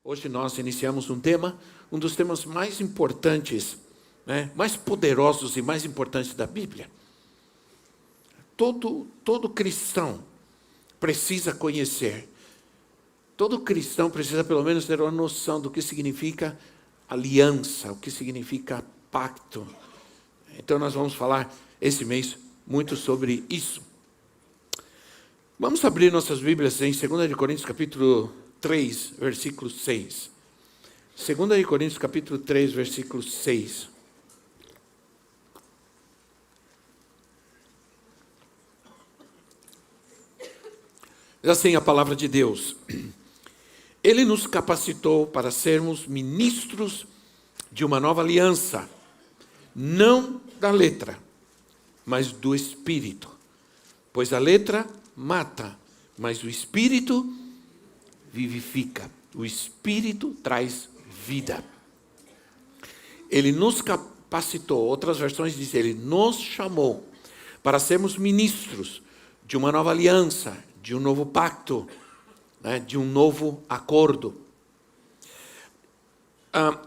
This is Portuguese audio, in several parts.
Hoje nós iniciamos um dos temas mais importantes, mais poderosos e mais importantes da Bíblia. Todo cristão precisa conhecer, todo cristão precisa pelo menos ter uma noção do que significa aliança, o que significa pacto. Então nós vamos falar esse mês muito sobre isso. Vamos abrir nossas Bíblias em 2 Coríntios capítulo 3, versículo 6. 2 Coríntios capítulo 3, versículo 6. Diz assim a palavra de Deus: Ele nos capacitou para sermos ministros de uma nova aliança, não da letra, mas do Espírito. Pois a letra mata, mas o Espírito vivifica. O Espírito traz vida. Ele nos capacitou, outras versões dizem, Ele nos chamou para sermos ministros de uma nova aliança, de um novo pacto, de um novo acordo.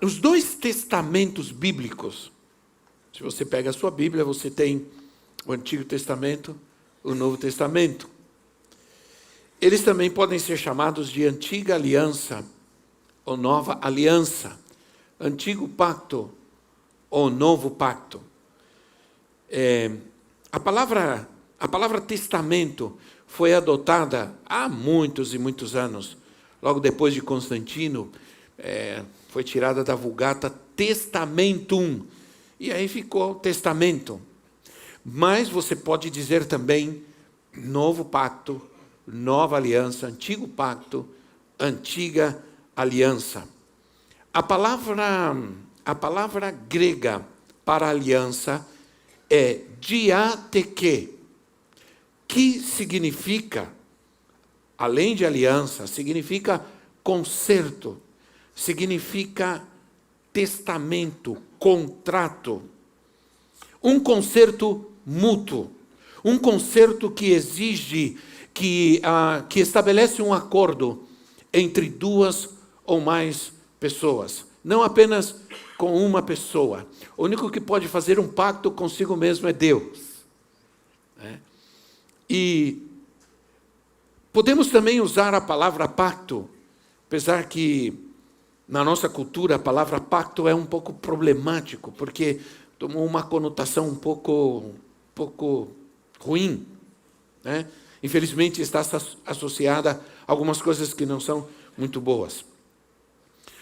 Os dois testamentos bíblicos, se você pega a sua Bíblia, você tem o Antigo Testamento, o Novo Testamento. Eles também podem ser chamados de Antiga Aliança ou Nova Aliança, Antigo Pacto ou Novo Pacto. A palavra testamento foi adotada há muitos e muitos anos. Logo depois de Constantino, foi tirada da Vulgata Testamentum, e aí ficou testamento. Mas você pode dizer também Novo Pacto, Nova Aliança, Antigo Pacto, Antiga Aliança. A palavra grega para aliança é diateke, que significa, além de aliança, significa concerto, significa testamento, contrato. Um concerto mútuo, um concerto que exige, que estabelece um acordo entre duas ou mais pessoas, não apenas com uma pessoa. O único que pode fazer um pacto consigo mesmo é Deus. E podemos também usar a palavra pacto, apesar que na nossa cultura a palavra pacto é um pouco problemático, porque tomou uma conotação um pouco ruim, Infelizmente está associada a algumas coisas que não são muito boas.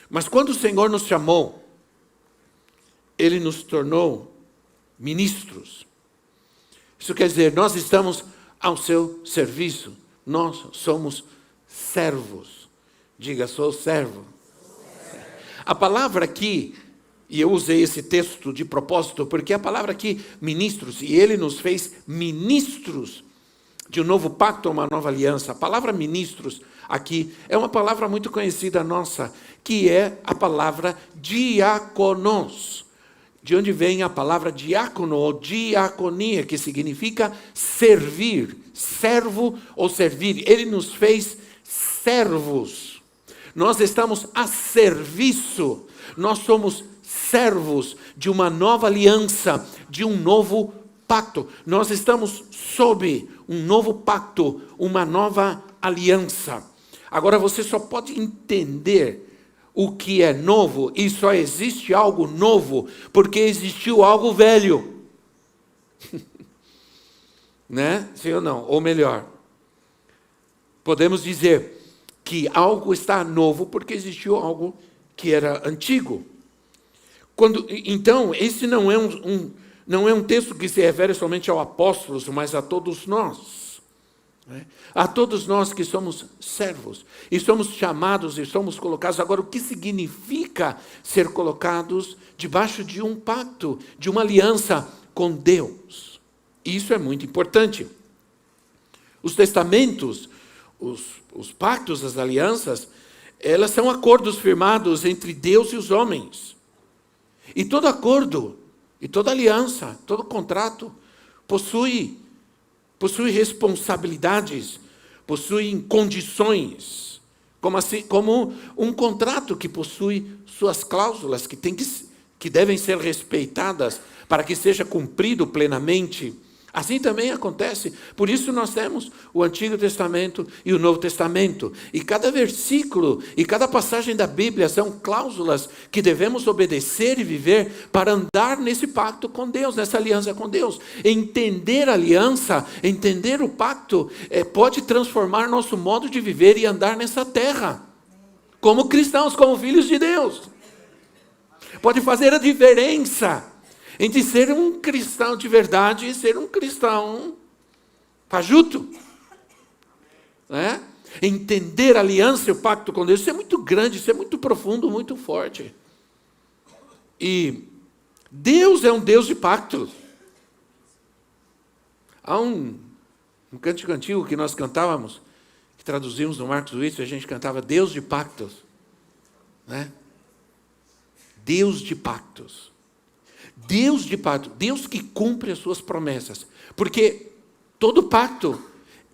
Mas quando o Senhor nos chamou, Ele nos tornou ministros. Isso quer dizer, nós estamos ao seu serviço. Nós somos servos. Diga, sou servo. A palavra aqui, e eu usei esse texto de propósito, porque a palavra aqui, ministros, e Ele nos fez ministros de um novo pacto, uma nova aliança. A palavra ministros aqui é uma palavra muito conhecida nossa, que é a palavra diáconos, de onde vem a palavra diácono ou diaconia, que significa servir, servo ou servir. Ele nos fez servos. Nós estamos a serviço, nós somos servos de uma nova aliança, de um novo pacto. Nós estamos sob um novo pacto, uma nova aliança. Agora você só pode entender o que é novo, e só existe algo novo porque existiu algo velho. Sim ou não? Ou melhor, podemos dizer que algo está novo porque existiu algo que era antigo. Então, esse não é um texto que se refere somente aos apóstolos, mas a todos nós. A todos nós que somos servos, e somos chamados e somos colocados. Agora, o que significa ser colocados debaixo de um pacto, de uma aliança com Deus? Isso é muito importante. Os testamentos, os pactos, as alianças, elas são acordos firmados entre Deus e os homens. E todo acordo, e toda aliança, todo contrato possui responsabilidades, possuem condições. como um contrato que possui suas cláusulas que devem ser respeitadas para que seja cumprido plenamente. Assim também acontece. Por isso nós temos o Antigo Testamento e o Novo Testamento. E cada versículo e cada passagem da Bíblia são cláusulas que devemos obedecer e viver para andar nesse pacto com Deus, nessa aliança com Deus. Entender a aliança, entender o pacto, pode transformar nosso modo de viver e andar nessa terra. Como cristãos, como filhos de Deus. Pode fazer a diferença entre ser um cristão de verdade e ser um cristão fajuto. Entender a aliança e o pacto com Deus, isso é muito grande, isso é muito profundo, muito forte. E Deus é um Deus de pactos. Há um cântico antigo que nós cantávamos, que traduzimos no Marcos Witt, a gente cantava Deus de pactos. Deus de pactos. Deus de pacto, Deus que cumpre as suas promessas. Porque todo pacto,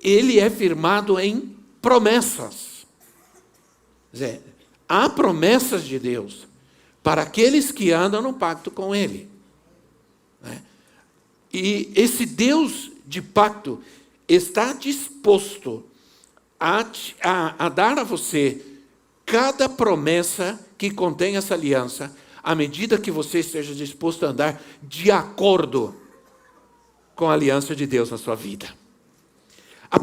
ele é firmado em promessas. Quer dizer, há promessas de Deus para aqueles que andam no pacto com Ele. E esse Deus de pacto está disposto a dar a você cada promessa que contém essa aliança, à medida que você esteja disposto a andar de acordo com a aliança de Deus na sua vida. A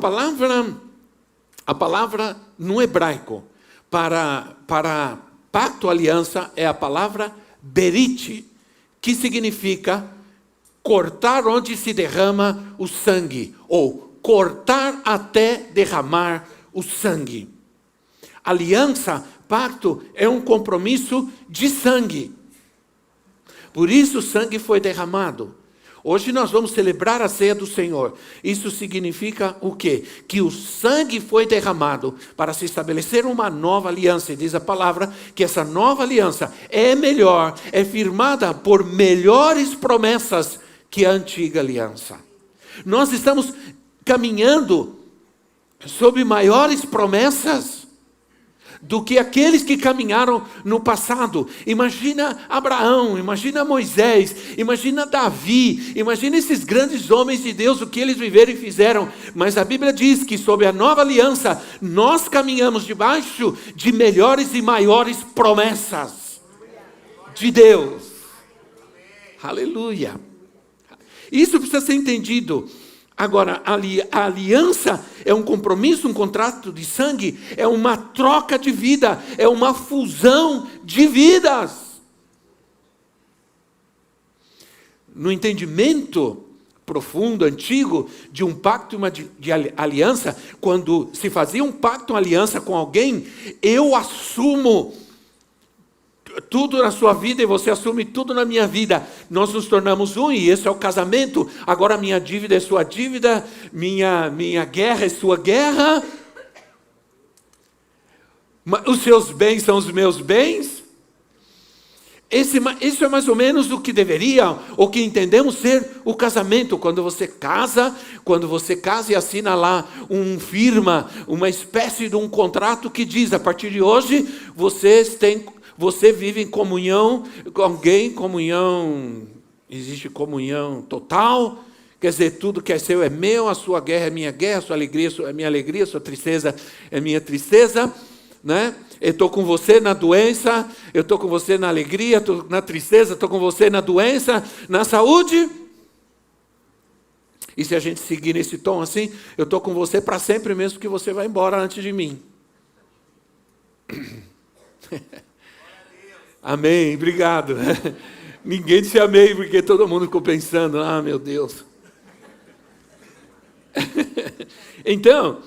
palavra no hebraico para pacto, aliança, é a palavra berit, que significa cortar onde se derrama o sangue, ou cortar até derramar o sangue. Aliança, pacto, é um compromisso de sangue. Por isso o sangue foi derramado. Hoje nós vamos celebrar a ceia do Senhor. Isso significa o quê? Que o sangue foi derramado para se estabelecer uma nova aliança. E diz a palavra que essa nova aliança é melhor, é firmada por melhores promessas que a antiga aliança. Nós estamos caminhando sob maiores promessas do que aqueles que caminharam no passado. Imagina Abraão, imagina Moisés, imagina Davi, imagina esses grandes homens de Deus, o que eles viveram e fizeram. Mas a Bíblia diz que sob a nova aliança, nós caminhamos debaixo de melhores e maiores promessas de Deus. Aleluia. Isso precisa ser entendido. Agora, a aliança é um compromisso, um contrato de sangue, é uma troca de vida, é uma fusão de vidas. No entendimento profundo, antigo, de um pacto e de aliança, quando se fazia um pacto, uma aliança com alguém, eu assumo tudo na sua vida e você assume tudo na minha vida. Nós nos tornamos um e esse é o casamento. Agora minha dívida é sua dívida, minha guerra é sua guerra. Os seus bens são os meus bens. Isso é mais ou menos o que deveria, ou que entendemos ser o casamento. Quando você casa e assina lá firma, uma espécie de um contrato que diz, a partir de hoje, você vive em comunhão com alguém, existe comunhão total, quer dizer, tudo que é seu é meu, a sua guerra é minha guerra, a sua alegria é minha alegria, a sua tristeza é minha tristeza, Eu estou com você na doença, eu estou com você na alegria, estou na tristeza, estou com você na doença, na saúde. E se a gente seguir nesse tom assim, eu estou com você para sempre, mesmo que você vá embora antes de mim. Amém, obrigado. Ninguém disse amém, porque todo mundo ficou pensando, meu Deus. Então,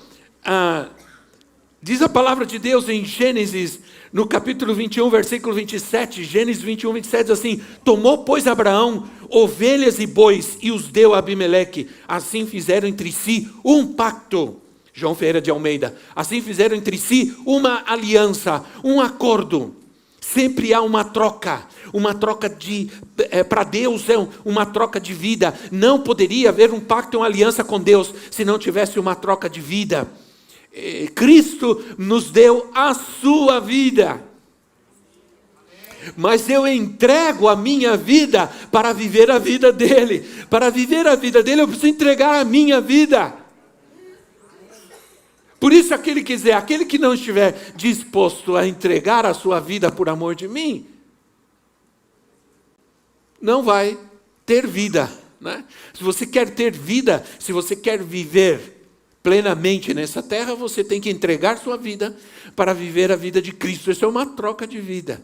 diz a palavra de Deus em Gênesis, no capítulo 21, versículo 27, Gênesis 21, 27, diz assim, tomou, pois, Abraão ovelhas e bois e os deu a Abimeleque, assim fizeram entre si um pacto. João Ferreira de Almeida, assim fizeram entre si uma aliança, um acordo. Sempre há uma troca para Deus é uma troca de vida. Não poderia haver um pacto, uma aliança com Deus, se não tivesse uma troca de vida. Cristo nos deu a sua vida. Mas eu entrego a minha vida para viver a vida dele. Para viver a vida dele, eu preciso entregar a minha vida. Por isso, aquele que não estiver disposto a entregar a sua vida por amor de mim, não vai ter vida, né? Se você quer ter vida, se você quer viver plenamente nessa terra, você tem que entregar sua vida para viver a vida de Cristo. Isso é uma troca de vida.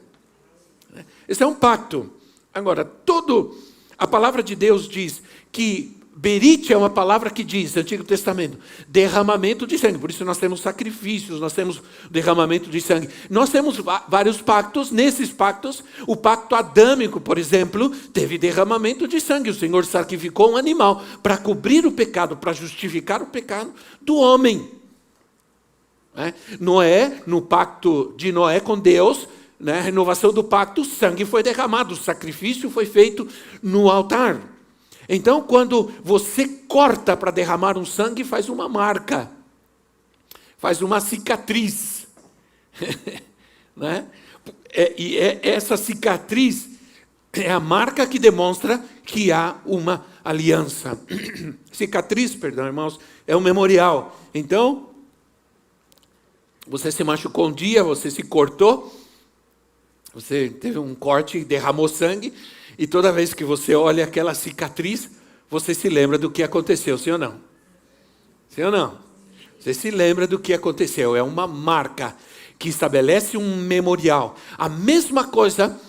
Esse é um pacto. Agora, a palavra de Deus diz que berit é uma palavra que diz, Antigo Testamento, derramamento de sangue. Por isso nós temos sacrifícios, nós temos derramamento de sangue. Nós temos vários pactos. Nesses pactos, o pacto adâmico, por exemplo, teve derramamento de sangue. O Senhor sacrificou um animal para cobrir o pecado, para justificar o pecado do homem. Noé, no pacto de Noé com Deus, a renovação do pacto, o sangue foi derramado, o sacrifício foi feito no altar. Então, quando você corta para derramar um sangue, faz uma marca, faz uma cicatriz. Essa cicatriz é a marca que demonstra que há uma aliança. Cicatriz, perdão, irmãos, é um memorial. Então, você se machucou um dia, você se cortou, você teve um corte e derramou sangue, e toda vez que você olha aquela cicatriz, você se lembra do que aconteceu, sim ou não? Sim ou não? Você se lembra do que aconteceu, é uma marca que estabelece um memorial. A mesma coisa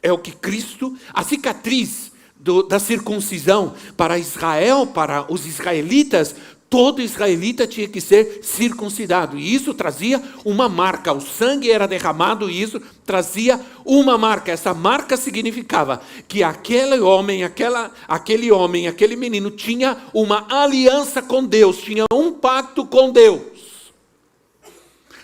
é o que Cristo, a cicatriz da circuncisão para Israel, para os israelitas, todo israelita tinha que ser circuncidado. E isso trazia uma marca. O sangue era derramado e isso trazia uma marca. Essa marca significava que aquele homem, aquele menino tinha uma aliança com Deus, tinha um pacto com Deus.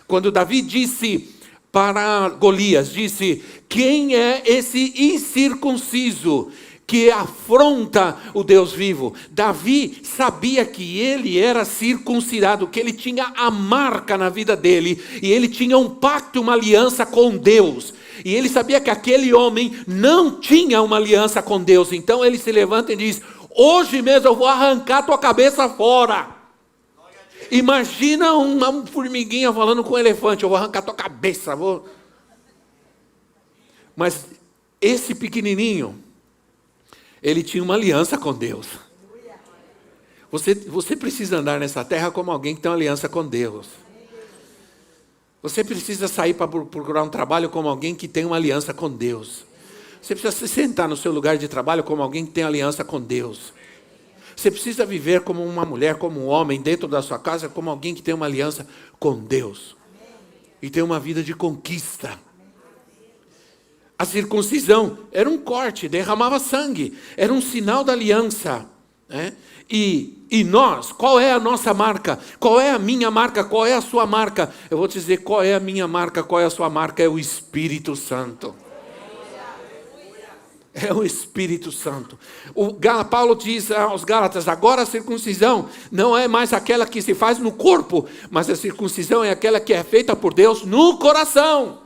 Quando Davi disse para Golias, disse: quem é esse incircunciso que afronta o Deus vivo? Davi sabia que ele era circuncidado, que ele tinha a marca na vida dele, e ele tinha um pacto, uma aliança com Deus, e ele sabia que aquele homem não tinha uma aliança com Deus. Então ele se levanta e diz: hoje mesmo eu vou arrancar tua cabeça fora. Imagina uma formiguinha falando com um elefante: eu vou arrancar tua cabeça, Mas esse pequenininho, ele tinha uma aliança com Deus. Você precisa andar nessa terra como alguém que tem uma aliança com Deus. Você precisa sair para procurar um trabalho como alguém que tem uma aliança com Deus. Você precisa se sentar no seu lugar de trabalho como alguém que tem aliança com Deus. Você precisa viver como uma mulher, como um homem, dentro da sua casa, como alguém que tem uma aliança com Deus. E tem uma vida de conquista. A circuncisão era um corte, derramava sangue, era um sinal da aliança. E nós, qual é a nossa marca? Qual é a minha marca? Qual é a sua marca? Eu vou te dizer qual é a minha marca, qual é a sua marca: é o Espírito Santo. É o Espírito Santo. Paulo diz aos Gálatas: agora a circuncisão não é mais aquela que se faz no corpo, mas a circuncisão é aquela que é feita por Deus no coração.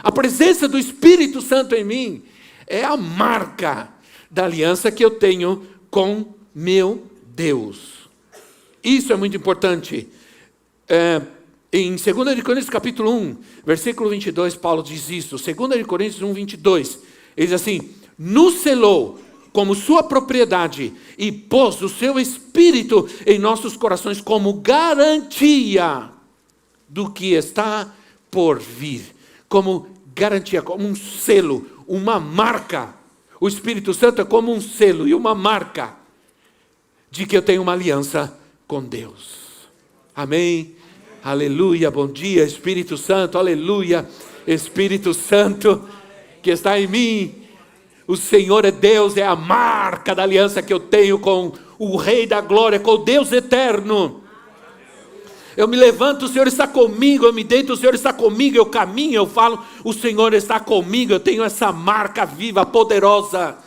A presença do Espírito Santo em mim é a marca da aliança que eu tenho com meu Deus. Isso é muito importante. Em 2 Coríntios capítulo 1, versículo 22, Paulo diz isso. 2 Coríntios 1, 22. Ele diz assim: nos selou como sua propriedade e pôs o seu Espírito em nossos corações como garantia do que está por vir. Como garantia, como um selo, uma marca. O Espírito Santo é como um selo e uma marca de que eu tenho uma aliança com Deus. Amém? Aleluia, bom dia Espírito Santo, aleluia, Espírito Santo que está em mim. O Senhor é Deus, é a marca da aliança que eu tenho com o Rei da Glória, com o Deus eterno. Eu me levanto, o Senhor está comigo, eu me deito, o Senhor está comigo, eu caminho, eu falo, o Senhor está comigo. Eu tenho essa marca viva, poderosa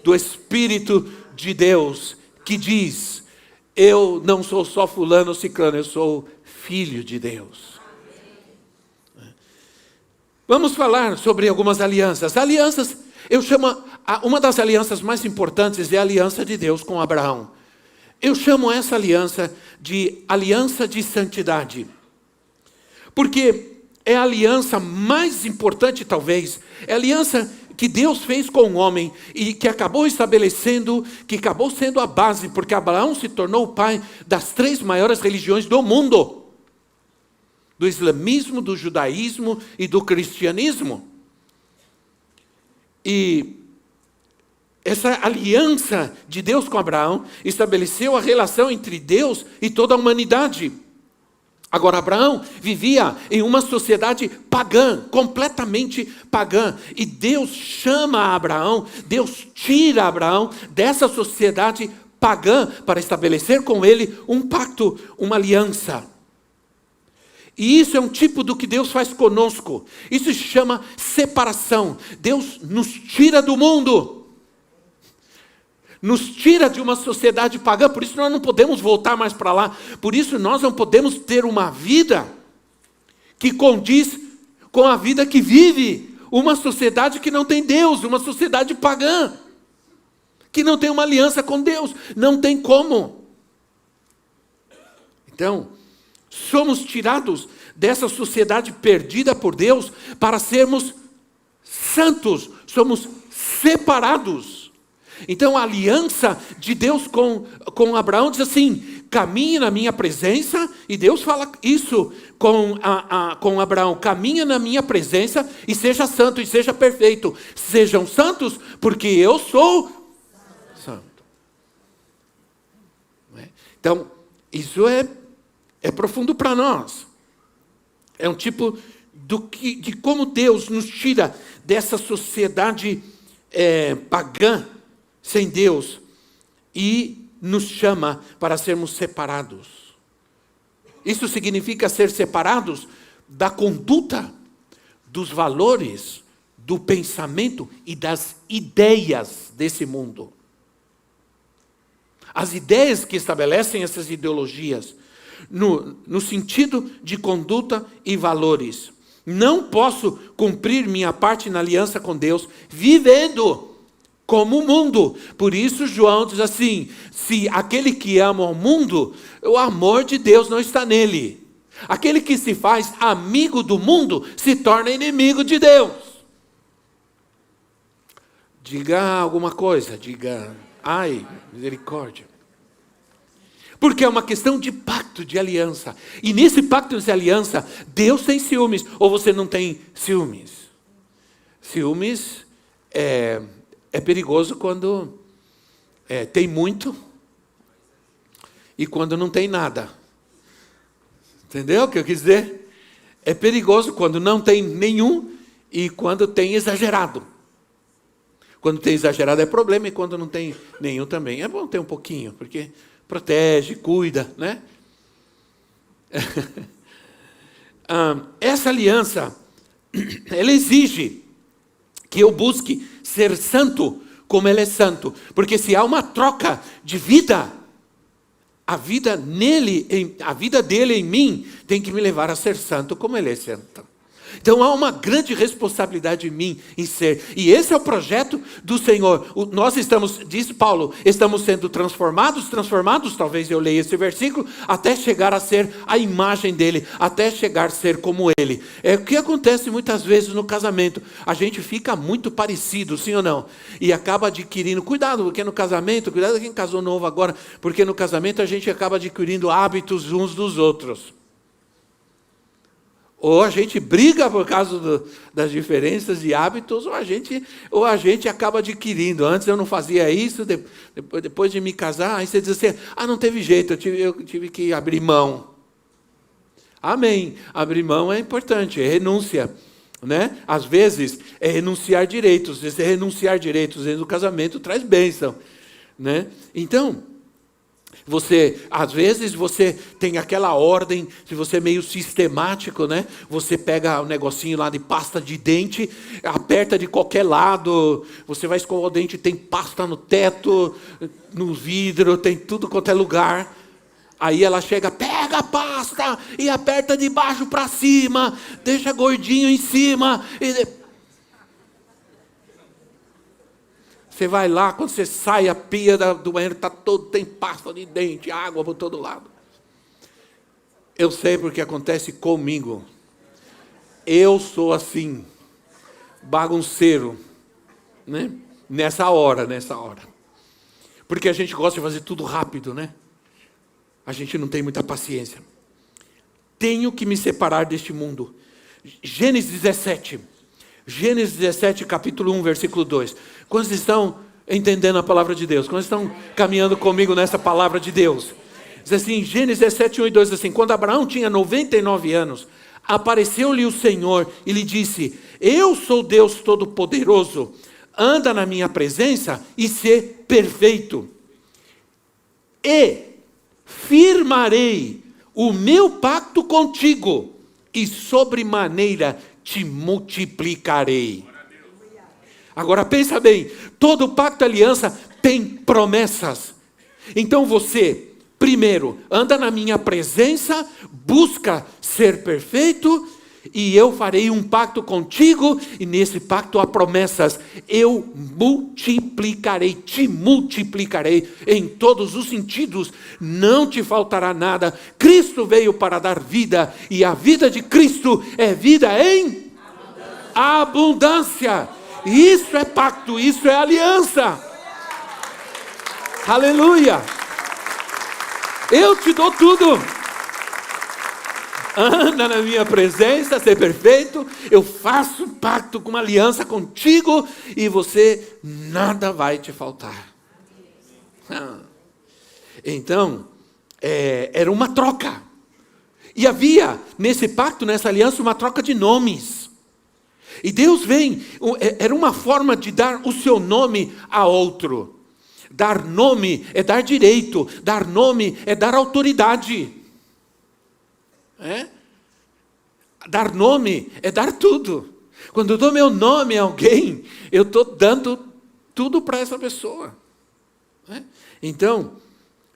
do Espírito de Deus, que diz: eu não sou só fulano ou ciclano, eu sou filho de Deus. Vamos falar sobre algumas alianças. Alianças, uma das alianças mais importantes é a aliança de Deus com Abraão. Eu chamo essa aliança de aliança de santidade. Porque é a aliança mais importante, talvez. É a aliança que Deus fez com o homem e que acabou estabelecendo, que acabou sendo a base, porque Abraão se tornou o pai das 3 maiores religiões do mundo. Do islamismo, do judaísmo e do cristianismo. E essa aliança de Deus com Abraão estabeleceu a relação entre Deus e toda a humanidade. Agora, Abraão vivia em uma sociedade pagã, completamente pagã. E Deus chama Abraão, Deus tira Abraão dessa sociedade pagã para estabelecer com ele um pacto, uma aliança. E isso é um tipo do que Deus faz conosco. Isso se chama separação. Deus nos tira do mundo. Nos tira de uma sociedade pagã, por isso nós não podemos voltar mais para lá. Por isso nós não podemos ter uma vida que condiz com a vida que vive uma sociedade que não tem Deus, uma sociedade pagã, que não tem uma aliança com Deus. Não tem como. Então, somos tirados dessa sociedade perdida por Deus para sermos santos, somos separados. Então a aliança de Deus com Abraão diz assim, caminhe na minha presença, e Deus fala isso com Abraão, caminha na minha presença e seja santo e seja perfeito. Sejam santos porque eu sou santo. Então, isso é profundo para nós. É um tipo de como Deus nos tira dessa sociedade pagã, sem Deus, e nos chama para sermos separados. Isso significa ser separados da conduta, dos valores, do pensamento e das ideias desse mundo. As ideias que estabelecem essas ideologias, no sentido de conduta e valores. Não posso cumprir minha parte na aliança com Deus vivendo como o mundo. Por isso João diz assim, se aquele que ama o mundo, o amor de Deus não está nele. Aquele que se faz amigo do mundo, se torna inimigo de Deus. Diga alguma coisa, diga, ai, misericórdia. Porque é uma questão de pacto, de aliança. E nesse pacto de aliança, Deus tem ciúmes, ou você não tem ciúmes. Ciúmes é perigoso quando tem muito e quando não tem nada. Entendeu o que eu quis dizer? É perigoso quando não tem nenhum e quando tem exagerado. Quando tem exagerado é problema e quando não tem nenhum também. É bom ter um pouquinho, porque protege, cuida, né? Essa aliança, ela exige que eu busque ser santo como ele é santo. Porque se há uma troca de vida, a vida dele em mim tem que me levar a ser santo como ele é santo. Então há uma grande responsabilidade em mim em ser. E esse é o projeto do Senhor. Nós estamos, diz Paulo, estamos sendo transformados, talvez eu leia esse versículo, até chegar a ser a imagem dele, até chegar a ser como ele. É o que acontece muitas vezes no casamento. A gente fica muito parecido, sim ou não? E acaba adquirindo, cuidado, porque no casamento, cuidado quem casou novo agora, porque no casamento a gente acaba adquirindo hábitos uns dos outros. Ou a gente briga por causa das diferenças de hábitos, ou a gente acaba adquirindo. Antes eu não fazia isso, depois de me casar, aí você diz assim, não teve jeito, eu tive que abrir mão. Amém. Abrir mão é importante, é renúncia. Né? Às vezes é renunciar direitos, às vezes é renunciar direitos dentro do casamento traz bênção. Né? Então, às vezes você tem aquela ordem, se você é meio sistemático, né? Você pega o negocinho lá de pasta de dente, aperta de qualquer lado, você vai escovar o dente, tem pasta no teto, no vidro, tem tudo quanto é lugar. Aí ela chega, pega a pasta e aperta de baixo para cima, deixa gordinho em cima. Você vai lá, quando você sai, a pia do banheiro tem pasta de dente, água por todo lado. Eu sei porque acontece comigo. Eu sou assim, bagunceiro, né? Nessa hora. Porque a gente gosta de fazer tudo rápido, né? A gente não tem muita paciência. Tenho que me separar deste mundo. Gênesis 17, capítulo 1, versículo 2. Quantos estão entendendo a palavra de Deus? Quantos estão caminhando comigo nessa palavra de Deus? Diz assim, Gênesis 17, 1 e 2, diz assim, quando Abraão tinha 99 anos, apareceu-lhe o Senhor e lhe disse, eu sou Deus Todo-Poderoso, anda na minha presença e sê perfeito. E firmarei o meu pacto contigo e sobremaneira te multiplicarei. Agora pensa bem, todo pacto e aliança tem promessas. Então você, primeiro, anda na minha presença, busca ser perfeito, e eu farei um pacto contigo, e nesse pacto há promessas. Eu multiplicarei, te multiplicarei em todos os sentidos, não te faltará nada. Cristo veio para dar vida, e a vida de Cristo é vida em abundância. Isso é pacto, isso é aliança. Aleluia. Eu te dou tudo. Anda na minha presença, ser perfeito. Eu faço um pacto com uma aliança contigo e você, nada vai te faltar. Então, era uma troca. E havia nesse pacto, nessa aliança, uma troca de nomes. E Deus vem, era uma forma de dar o seu nome a outro. Dar nome é dar direito, dar nome é dar autoridade. Dar nome é dar tudo. Quando eu dou meu nome a alguém, eu estou dando tudo para essa pessoa. Então,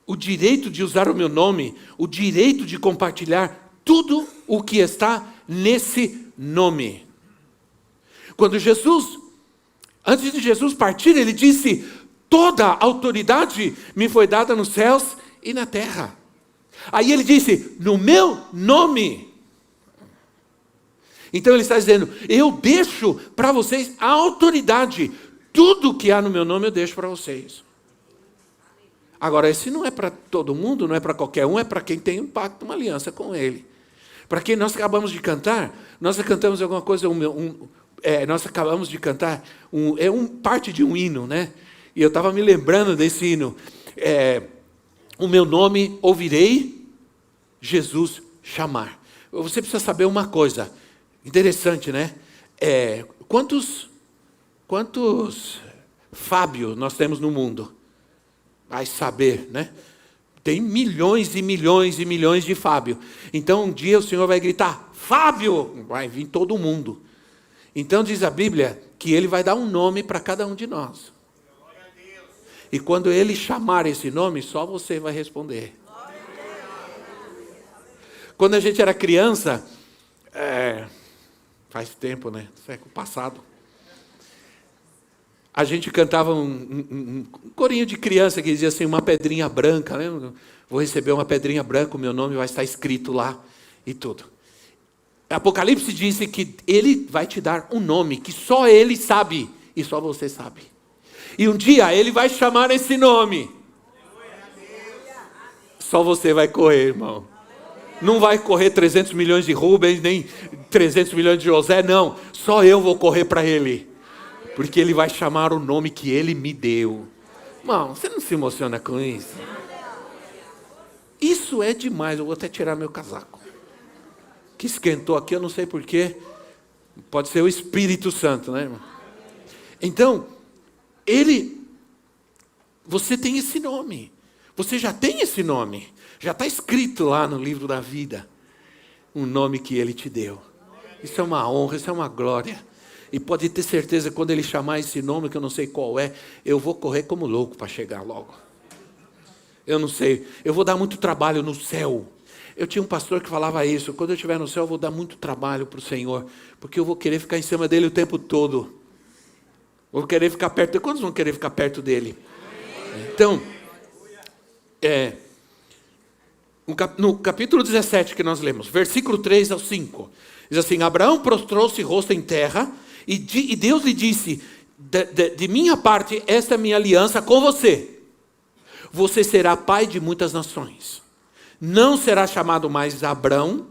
o direito de usar o meu nome, o direito de compartilhar tudo o que está nesse nome. Quando Jesus, antes de Jesus partir, ele disse, toda a autoridade me foi dada nos céus e na terra. Aí ele disse, no meu nome. Então ele está dizendo, eu deixo para vocês a autoridade. Tudo que há no meu nome eu deixo para vocês. Agora, esse não é para todo mundo, não é para qualquer um, é para quem tem um pacto, uma aliança com ele. Para quem nós acabamos de cantar, nós cantamos alguma coisa, nós acabamos de cantar, parte de um hino, né? E eu estava me lembrando desse hino. O meu nome ouvirei Jesus chamar. Você precisa saber uma coisa interessante, né? Quantos Fábio nós temos no mundo? Vai saber, né? Tem milhões e milhões e milhões de Fábio. Então um dia o Senhor vai gritar, Fábio! Vai vir todo mundo. Então diz a Bíblia que Ele vai dar um nome para cada um de nós. E quando Ele chamar esse nome, só você vai responder. Quando a gente era criança, faz tempo, né? Século passado. A gente cantava um corinho de criança que dizia assim, uma pedrinha branca, né? Vou receber uma pedrinha branca, o meu nome vai estar escrito lá e tudo. Apocalipse disse que Ele vai te dar um nome que só Ele sabe e só você sabe. E um dia Ele vai chamar esse nome. Só você vai correr, irmão. Não vai correr 300 milhões de Rubens, nem 300 milhões de José, não. Só eu vou correr para Ele. Porque Ele vai chamar o nome que Ele me deu. Irmão, você não se emociona com isso? Isso é demais. Eu vou até tirar meu casaco. Que esquentou aqui, eu não sei porquê. Pode ser o Espírito Santo, né, irmão? Então, você tem esse nome. Você já tem esse nome. Já está escrito lá no livro da vida. Um nome que Ele te deu. Isso é uma honra, isso é uma glória. E pode ter certeza, quando Ele chamar esse nome, que eu não sei qual é, eu vou correr como louco para chegar logo. Eu não sei, eu vou dar muito trabalho no céu. Eu tinha um pastor que falava isso: quando eu estiver no céu eu vou dar muito trabalho para o Senhor, porque eu vou querer ficar em cima dele o tempo todo. Vou querer ficar perto dele. Quantos vão querer ficar perto dele? Então, no capítulo 17 que nós lemos, versículo 3 ao 5, diz assim: Abraão prostrou-se rosto em terra, e Deus lhe disse: de minha parte, esta é a minha aliança com você. Você será pai de muitas nações. Não será chamado mais Abrão,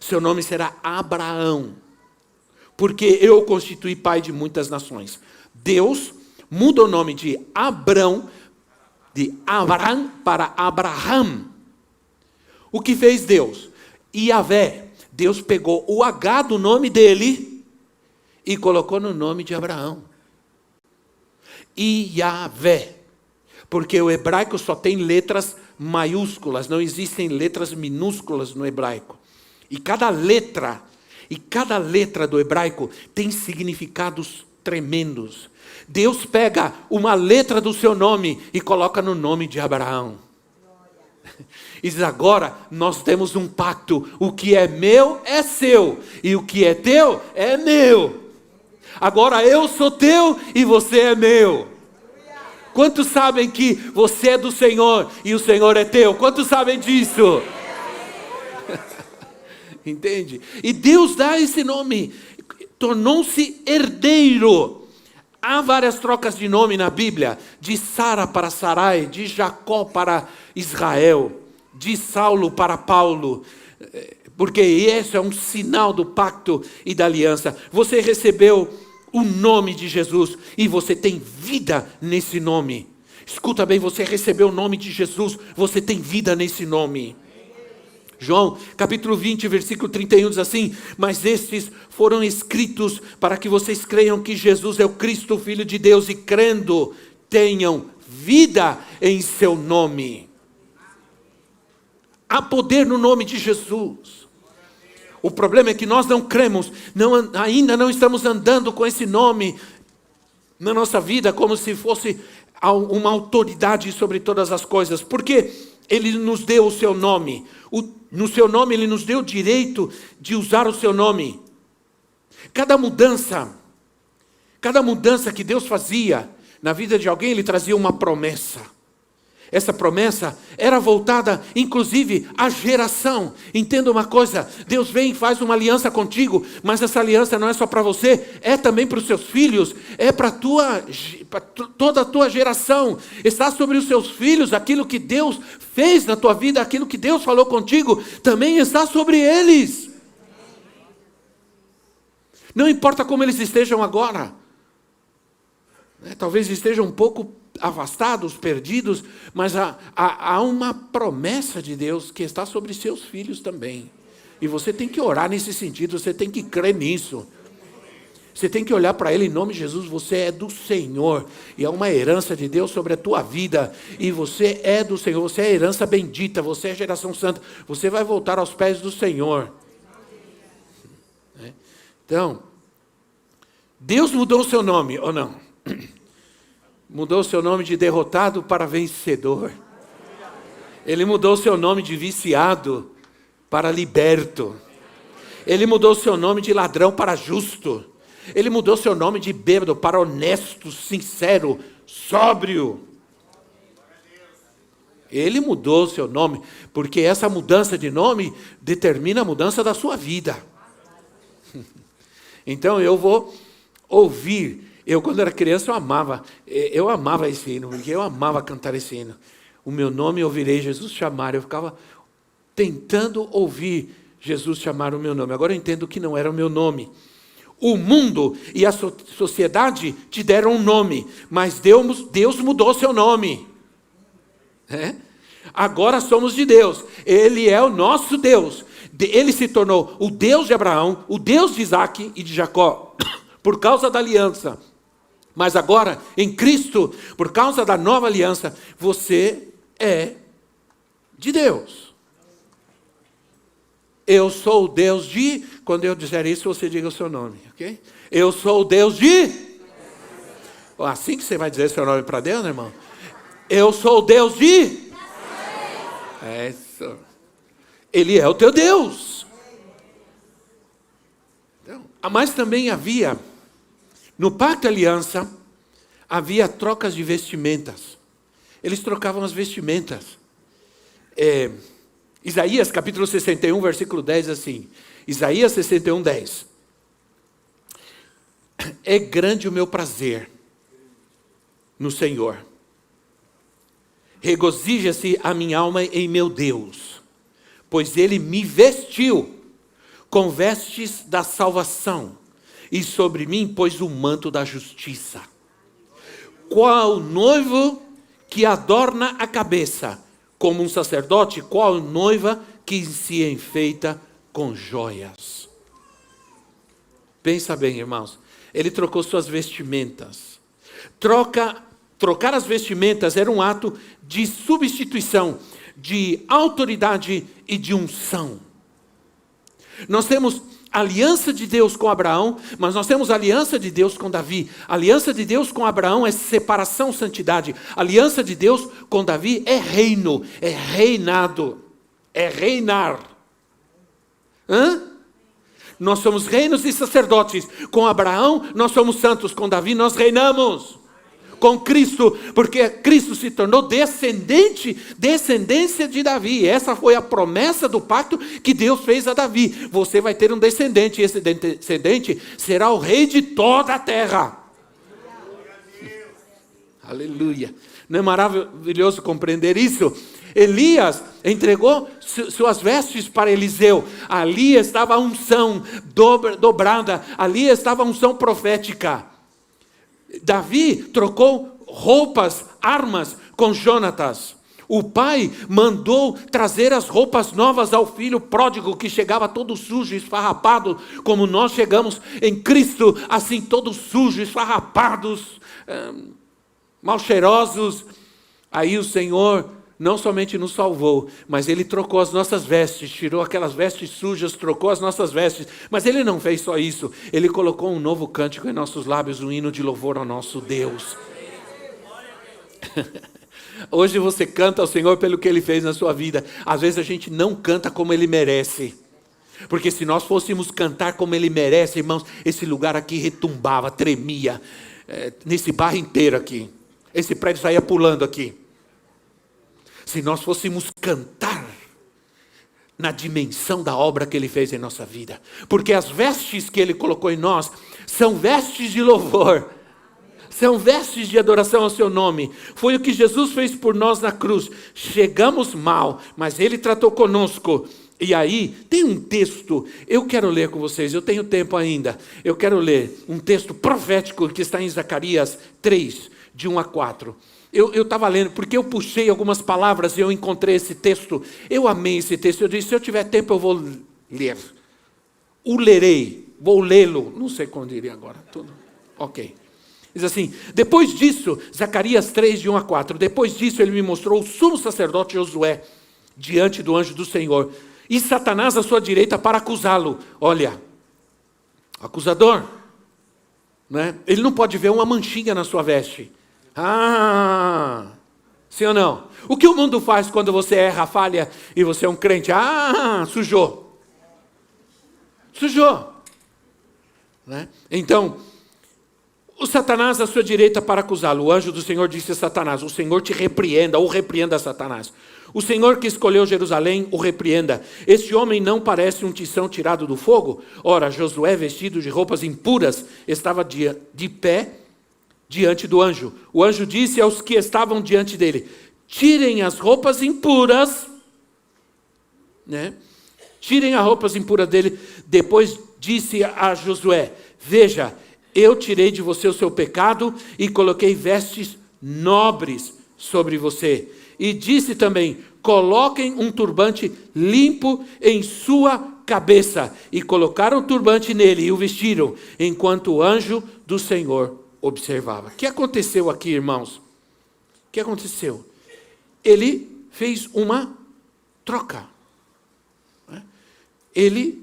seu nome será Abraão, porque eu o constituí pai de muitas nações. Deus muda o nome de Abrão, de Abrão para Abraham. O que fez Deus? Yahvé. Deus pegou o H do nome dele e colocou no nome de Abraão. Yahvé. Porque o hebraico só tem letras maiúsculas, não existem letras minúsculas no hebraico. E cada letra do hebraico tem significados tremendos. Deus pega uma letra do seu nome e coloca no nome de Abraão. E diz: agora nós temos um pacto, o que é meu é seu, e o que é teu é meu. Agora eu sou teu e você é meu. Quantos sabem que você é do Senhor e o Senhor é teu? Quantos sabem disso? Entende? E Deus dá esse nome, tornou-se herdeiro. Há várias trocas de nome na Bíblia, de Sara para Sarai, de Jacó para Israel, de Saulo para Paulo, porque esse é um sinal do pacto e da aliança. Você recebeu o nome de Jesus e você tem vida nesse nome. Escuta bem, você recebeu o nome de Jesus, você tem vida nesse nome. João, capítulo 20, versículo 31 diz assim: mas estes foram escritos para que vocês creiam que Jesus é o Cristo, o Filho de Deus, e crendo, tenham vida em seu nome. Há poder no nome de Jesus. O problema é que nós não cremos, ainda não estamos andando com esse nome na nossa vida como se fosse uma autoridade sobre todas as coisas. Porque Ele nos deu o seu nome. No seu nome Ele nos deu o direito de usar o seu nome. Cada mudança que Deus fazia na vida de alguém, Ele trazia uma promessa. Essa promessa era voltada, inclusive, à geração. Entenda uma coisa: Deus vem e faz uma aliança contigo, mas essa aliança não é só para você, é também para os seus filhos, é para toda a tua geração. Está sobre os seus filhos, aquilo que Deus fez na tua vida, aquilo que Deus falou contigo, também está sobre eles. Não importa como eles estejam agora, talvez estejam um pouco afastados, perdidos, mas há uma promessa de Deus que está sobre seus filhos também. E você tem que orar nesse sentido, você tem que crer nisso. Você tem que olhar para Ele em nome de Jesus. Você é do Senhor, e é uma herança de Deus sobre a tua vida, e você é do Senhor, você é a herança bendita, você é a geração santa, você vai voltar aos pés do Senhor. Então, Deus mudou o seu nome, ou não? Mudou o seu nome de derrotado para vencedor. Ele mudou o seu nome de viciado para liberto. Ele mudou o seu nome de ladrão para justo. Ele mudou o seu nome de bêbado para honesto, sincero, sóbrio. Ele mudou o seu nome, porque essa mudança de nome determina a mudança da sua vida. Então eu vou ouvir. Quando era criança, eu amava esse hino, porque eu amava cantar esse hino. O meu nome ouvirei Jesus chamar. Eu ficava tentando ouvir Jesus chamar o meu nome. Agora eu entendo que não era o meu nome. O mundo e a sociedade te deram um nome, mas Deus mudou seu nome. Agora somos de Deus. Ele é o nosso Deus. Ele se tornou o Deus de Abraão, o Deus de Isaac e de Jacó, por causa da aliança. Mas agora, em Cristo, por causa da nova aliança, você é de Deus. Eu sou o Deus de... Quando eu disser isso, você diga o seu nome, ok? Eu sou o Deus de... Assim que você vai dizer seu nome para Deus, irmão? Eu sou o Deus de... É isso. Ele é o teu Deus. Então, mas também havia, no pacto de aliança, havia trocas de vestimentas. Eles trocavam as vestimentas. Isaías capítulo 61, versículo 10, assim. Isaías 61, 10. É grande o meu prazer no Senhor. Regozija-se a minha alma em meu Deus, pois Ele me vestiu com vestes da salvação, e sobre mim pôs o manto da justiça. Qual noivo que adorna a cabeça como um sacerdote, qual noiva que se enfeita com joias. Pensa bem, irmãos, ele trocou suas vestimentas. Trocar as vestimentas era um ato de substituição, de autoridade e de unção. Nós temos a aliança de Deus com Abraão, mas nós temos a aliança de Deus com Davi. A aliança de Deus com Abraão é separação, santidade. A aliança de Deus com Davi é reino, é reinado, é reinar. Nós somos reinos e sacerdotes. Com Abraão nós somos santos, com Davi nós reinamos. Com Cristo, porque Cristo se tornou descendência de Davi. Essa foi a promessa do pacto que Deus fez a Davi. Você vai ter um descendente, e esse descendente será o rei de toda a terra. Aleluia. Não é maravilhoso compreender isso? Elias entregou suas vestes para Eliseu. Ali estava a unção dobrada, ali estava a unção profética. Davi trocou roupas, armas com Jonatas. O pai mandou trazer as roupas novas ao filho pródigo, que chegava todo sujo, esfarrapado, como nós chegamos em Cristo, assim todo sujo, esfarrapados, mal cheirosos. Aí o Senhor não somente nos salvou, mas Ele trocou as nossas vestes, tirou aquelas vestes sujas, trocou as nossas vestes. Mas Ele não fez só isso, Ele colocou um novo cântico em nossos lábios, um hino de louvor ao nosso Deus. Hoje você canta ao Senhor pelo que Ele fez na sua vida. Às vezes a gente não canta como Ele merece, porque se nós fôssemos cantar como Ele merece, irmãos, esse lugar aqui retumbava, tremia, nesse bairro inteiro aqui, esse prédio saía pulando aqui. Se nós fôssemos cantar na dimensão da obra que Ele fez em nossa vida. Porque as vestes que Ele colocou em nós são vestes de louvor. São vestes de adoração ao seu nome. Foi o que Jesus fez por nós na cruz. Chegamos mal, mas Ele tratou conosco. E aí, tem um texto, eu quero ler com vocês, eu tenho tempo ainda. Eu quero ler um texto profético que está em Zacarias 3, de 1 a 4. Eu estava lendo, porque eu puxei algumas palavras e eu encontrei esse texto. Eu amei esse texto. Eu disse, se eu tiver tempo eu vou ler. O lerei, vou lê-lo. Não sei quando iria agora. Tudo. Ok. Diz assim, depois disso, Zacarias 3, de 1 a 4. Depois disso ele me mostrou o sumo sacerdote Josué, diante do anjo do Senhor. E Satanás à sua direita para acusá-lo. Olha, acusador. Né? Ele não pode ver uma manchinha na sua veste. Sim ou não? O que o mundo faz quando você erra, falha e você é um crente? Sujou. Sujou. Né? Então, o Satanás à sua direita para acusá-lo. O anjo do Senhor disse a Satanás, o Senhor te repreenda, ou repreenda Satanás. O Senhor que escolheu Jerusalém, o repreenda. Este homem não parece um tição tirado do fogo? Ora, Josué, vestido de roupas impuras, estava de pé diante do anjo. O anjo disse aos que estavam diante dele, tirem as roupas impuras, né? Tirem as roupas impuras dele. Depois disse a Josué, veja, eu tirei de você o seu pecado e coloquei vestes nobres sobre você. E disse também, coloquem um turbante limpo em sua cabeça. E colocaram o turbante nele e o vestiram, enquanto o anjo do Senhor observava. O que aconteceu aqui, irmãos? O que aconteceu? Ele fez uma troca. Ele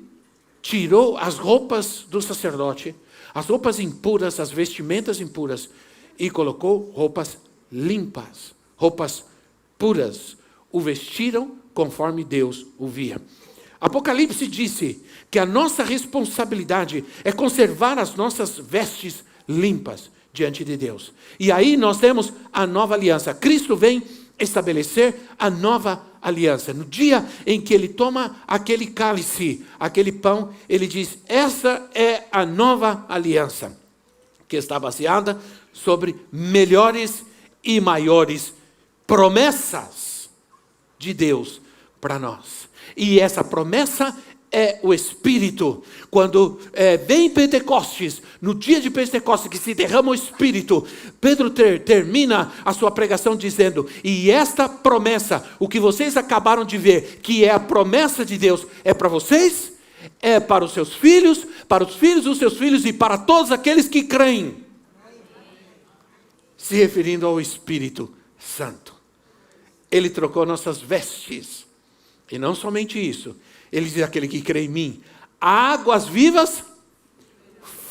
tirou as roupas do sacerdote, as roupas impuras, as vestimentas impuras, e colocou roupas limpas, roupas puras, o vestiram conforme Deus o via. Apocalipse disse que a nossa responsabilidade é conservar as nossas vestes limpas diante de Deus. E aí nós temos a nova aliança. Cristo vem estabelecer a nova aliança. No dia em que ele toma aquele cálice, aquele pão, ele diz: essa é a nova aliança, que está baseada sobre melhores e maiores promessas de Deus para nós. E essa promessa é o Espírito. Quando vem Pentecostes, no dia de Pentecostes que se derrama o Espírito, Pedro termina a sua pregação dizendo: e esta promessa, o que vocês acabaram de ver, que é a promessa de Deus, é para vocês, é para os seus filhos, para os filhos dos seus filhos e para todos aqueles que creem. Se referindo ao Espírito Santo. Ele trocou nossas vestes. E não somente isso. Ele diz: aquele que crê em mim, águas vivas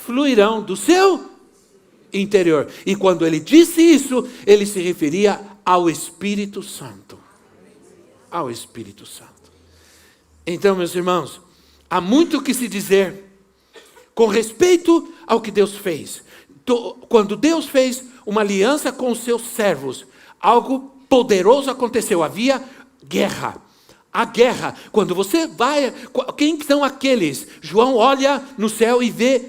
fluirão do seu interior. E quando ele disse isso, ele se referia ao Espírito Santo. Ao Espírito Santo. Então, meus irmãos, há muito o que se dizer com respeito ao que Deus fez. Quando Deus fez uma aliança com os seus servos, algo poderoso aconteceu. Havia guerra. A guerra, quando você vai, quem são aqueles? João olha no céu e vê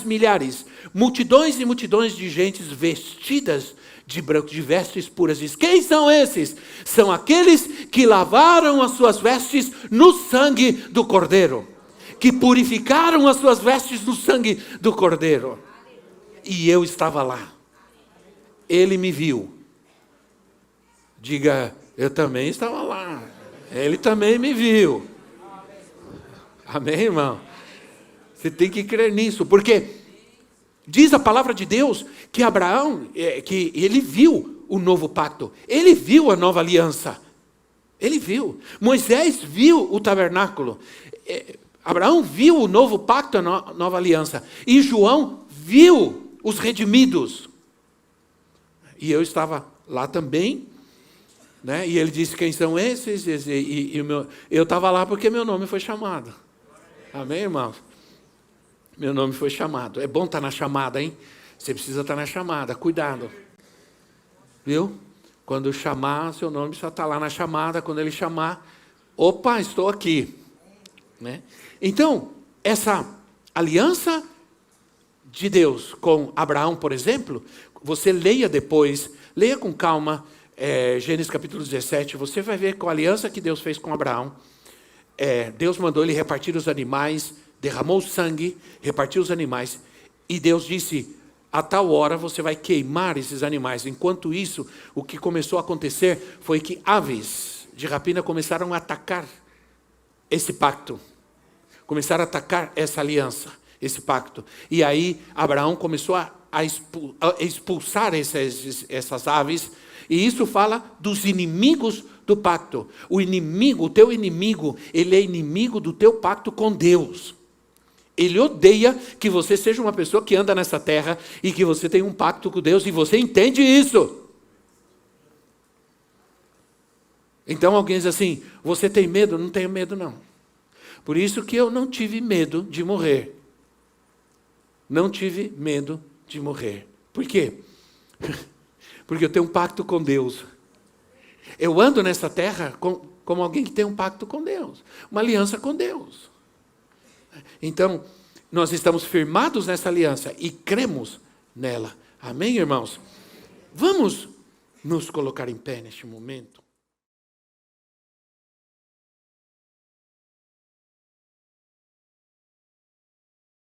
milhares, multidões e multidões de gentes vestidas de branco, de vestes puras. Diz: quem são esses? São aqueles que lavaram as suas vestes no sangue do Cordeiro, que purificaram as suas vestes no sangue do Cordeiro. E eu estava lá. Ele me viu. Diga: eu também estava lá. Ele também me viu. Amém, irmão? Você tem que crer nisso, porque diz a palavra de Deus que Abraão, que ele viu o novo pacto. Ele viu a nova aliança. Ele viu. Moisés viu o tabernáculo. Abraão viu o novo pacto, a nova aliança. E João viu os redimidos. E eu estava lá também. Né? E ele disse: quem são esses? Eu estava lá porque meu nome foi chamado. Amém, irmãos? Meu nome foi chamado. É bom estar na chamada, hein? Você precisa estar na chamada, cuidado. Viu? Quando chamar, seu nome só está lá na chamada. Quando ele chamar, opa, estou aqui. Né? Então, essa aliança de Deus com Abraão, por exemplo, você leia depois, leia com calma, Gênesis capítulo 17, você vai ver com a aliança que Deus fez com Abraão. Deus mandou ele repartir os animais, derramou o sangue, repartiu os animais, e Deus disse: a tal hora você vai queimar esses animais. Enquanto isso, o que começou a acontecer foi que aves de rapina começaram a atacar esse pacto, começaram a atacar essa aliança, esse pacto. E aí Abraão começou a expulsar essas aves. E isso fala dos inimigos do pacto. O inimigo, o teu inimigo, ele é inimigo do teu pacto com Deus. Ele odeia que você seja uma pessoa que anda nessa terra e que você tem um pacto com Deus, e você entende isso. Então alguém diz assim: você tem medo? Não tenho medo, não. Por isso que eu não tive medo de morrer. Não tive medo de morrer. Por quê? Porque eu tenho um pacto com Deus. Eu ando nessa terra como alguém que tem um pacto com Deus. Uma aliança com Deus. Então, nós estamos firmados nessa aliança e cremos nela. Amém, irmãos? Vamos nos colocar em pé neste momento.